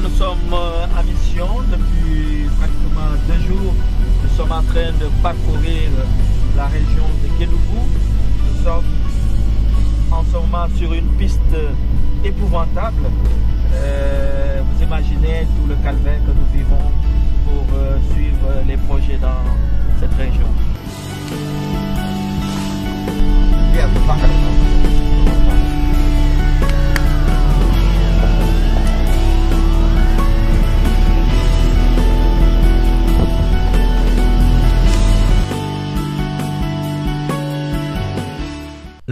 Voilà, nous sommes en mission depuis pratiquement 2 jours. Nous sommes en train de parcourir la région de Kédougou. Nous sommes en ce moment sur une piste épouvantable. Vous imaginez tout le calvaire que nous vivons pour suivre les projets dans cette région.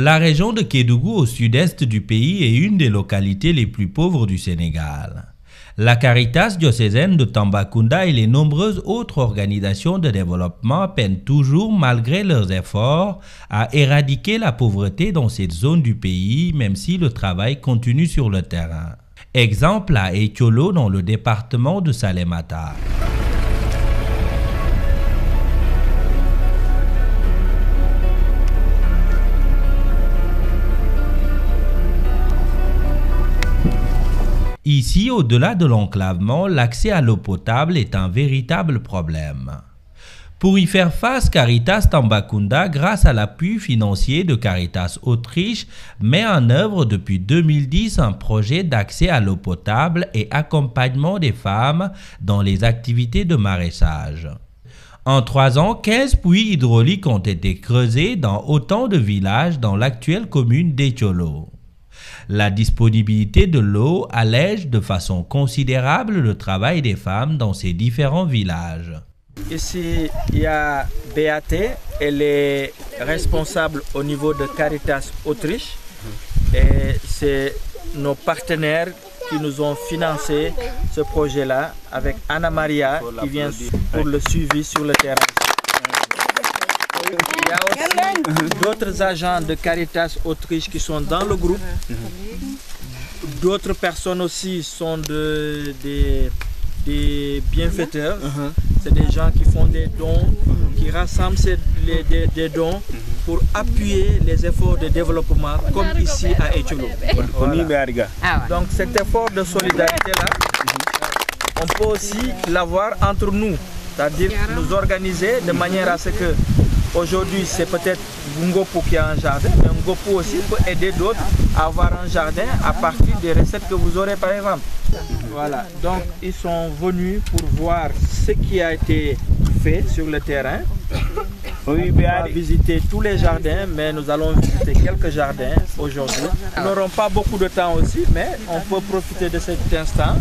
La région de Kédougou au sud-est du pays est une des localités les plus pauvres du Sénégal. La Caritas diocésaine de Tambacounda et les nombreuses autres organisations de développement peinent toujours, malgré leurs efforts, à éradiquer la pauvreté dans cette zone du pays, même si le travail continue sur le terrain. Exemple à Etiolo dans le département de Salémata. Ici, au-delà de l'enclavement, l'accès à l'eau potable est un véritable problème. Pour y faire face, Caritas Tambacounda, grâce à l'appui financier de Caritas Autriche, met en œuvre depuis 2010 un projet d'accès à l'eau potable et accompagnement des femmes dans les activités de maraîchage. En 3 ans, 15 puits hydrauliques ont été creusés dans autant de villages dans l'actuelle commune d'Etiolo. La disponibilité de l'eau allège de façon considérable le travail des femmes dans ces différents villages. Ici, il y a BAT, elle est responsable au niveau de Caritas Autriche et c'est nos partenaires qui nous ont financé ce projet-là avec Anna Maria qui vient pour le suivi sur le terrain. Il y a aussi d'autres agents de Caritas Autriche qui sont dans le groupe. D'autres personnes aussi sont des bienfaiteurs. C'est des gens qui font des dons, qui rassemblent des dons pour appuyer les efforts de développement comme ici à Etiolo. Voilà. Donc cet effort de solidarité-là, on peut aussi l'avoir entre nous. C'est-à-dire nous organiser de manière à ce que aujourd'hui, c'est peut-être Ngopo qui a un jardin, mais Ngopo aussi peut aider d'autres à avoir un jardin à partir des recettes que vous aurez par exemple. Voilà, donc ils sont venus pour voir ce qui a été fait sur le terrain. On va visiter tous les jardins, mais nous allons visiter quelques jardins aujourd'hui. Nous n'aurons pas beaucoup de temps aussi, mais on peut profiter de cet instant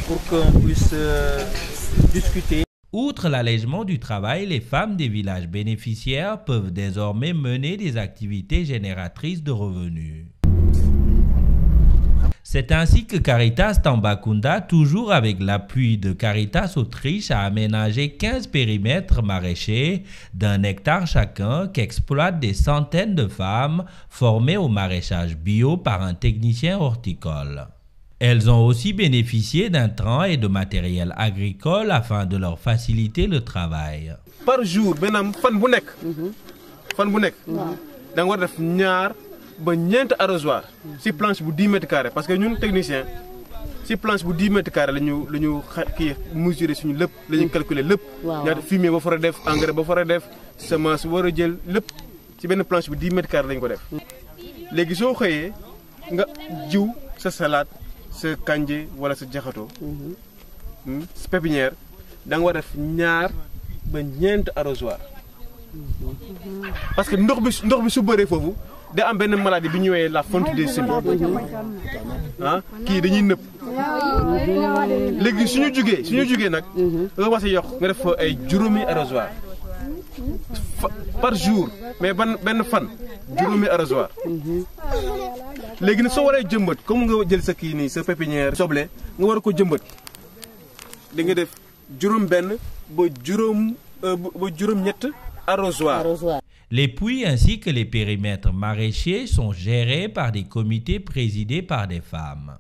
pour qu'on puisse discuter. Outre l'allègement du travail, les femmes des villages bénéficiaires peuvent désormais mener des activités génératrices de revenus. C'est ainsi que Caritas Tambacounda, toujours avec l'appui de Caritas Autriche, a aménagé 15 périmètres maraîchers d'1 hectare chacun qu'exploitent des centaines de femmes formées au maraîchage bio par un technicien horticole. Elles ont aussi bénéficié d'intrants et de matériel agricole afin de leur faciliter le travail. Par jour, fan bu nek da nga war def ñaar ba ñent arrosoir ci planche bu 10 mètres carrés parce que ñun technicien ci planche bu 10 mètres carrés lañu mesurer suñu lepp lañu calculer lepp ñaata fumier ba fara def engrais ba fara def semence wara jël lepp ci ben planche bu 10 mètres carrés lañ ko def. Légui so xeyé nga jiw sa salade sa kanje wala sa jaxato sa pépinière da nga war def ñaar ba ñent arrosoir parce que ndox bi su beuré fofu da am ben maladie bi ñëwé la fonte des semis ki dañuy nepp légui suñu juggé nak nga wassé yok nga def ay juróomi arrosoir par jour mais ben fan juróomi arrosoir. Légui ne so waré jëmbat comme nga jël sa ki ni sa pépinière soblé nga war ko jëmbat da nga def juróom ben ba juróom ñett arrosoir. Les puits ainsi que les périmètres maraîchers sont gérés par des comités présidés par des femmes.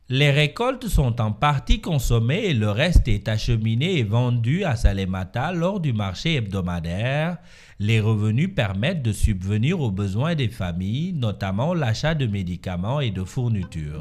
Les récoltes sont en partie consommées et le reste est acheminé et vendu à Salémata lors du marché hebdomadaire. Les revenus permettent de subvenir aux besoins des familles, notamment l'achat de médicaments et de fournitures.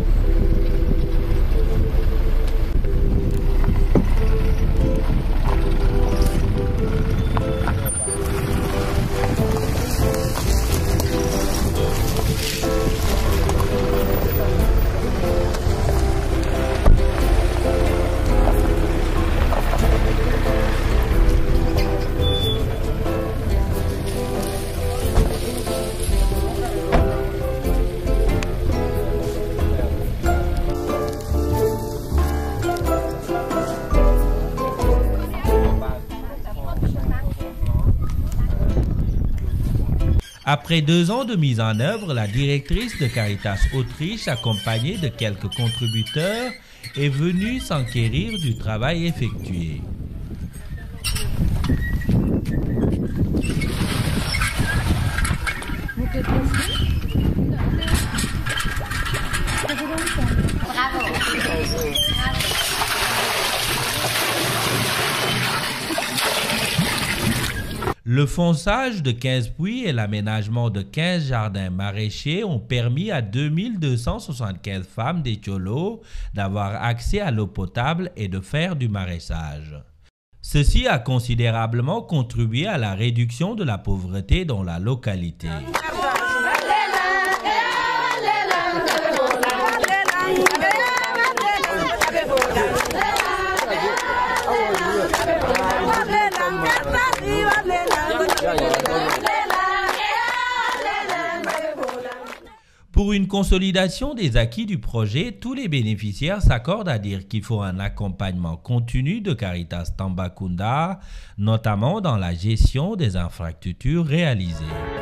Après 2 ans de mise en œuvre, la directrice de Caritas Autriche, accompagnée de quelques contributeurs, est venue s'enquérir du travail effectué. Le fonçage de 15 puits et l'aménagement de 15 jardins maraîchers ont permis à 2275 femmes des Tcholo d'avoir accès à l'eau potable et de faire du maraîchage. Ceci a considérablement contribué à la réduction de la pauvreté dans la localité. Pour une consolidation des acquis du projet, tous les bénéficiaires s'accordent à dire qu'il faut un accompagnement continu de Caritas Tambacounda, notamment dans la gestion des infrastructures réalisées.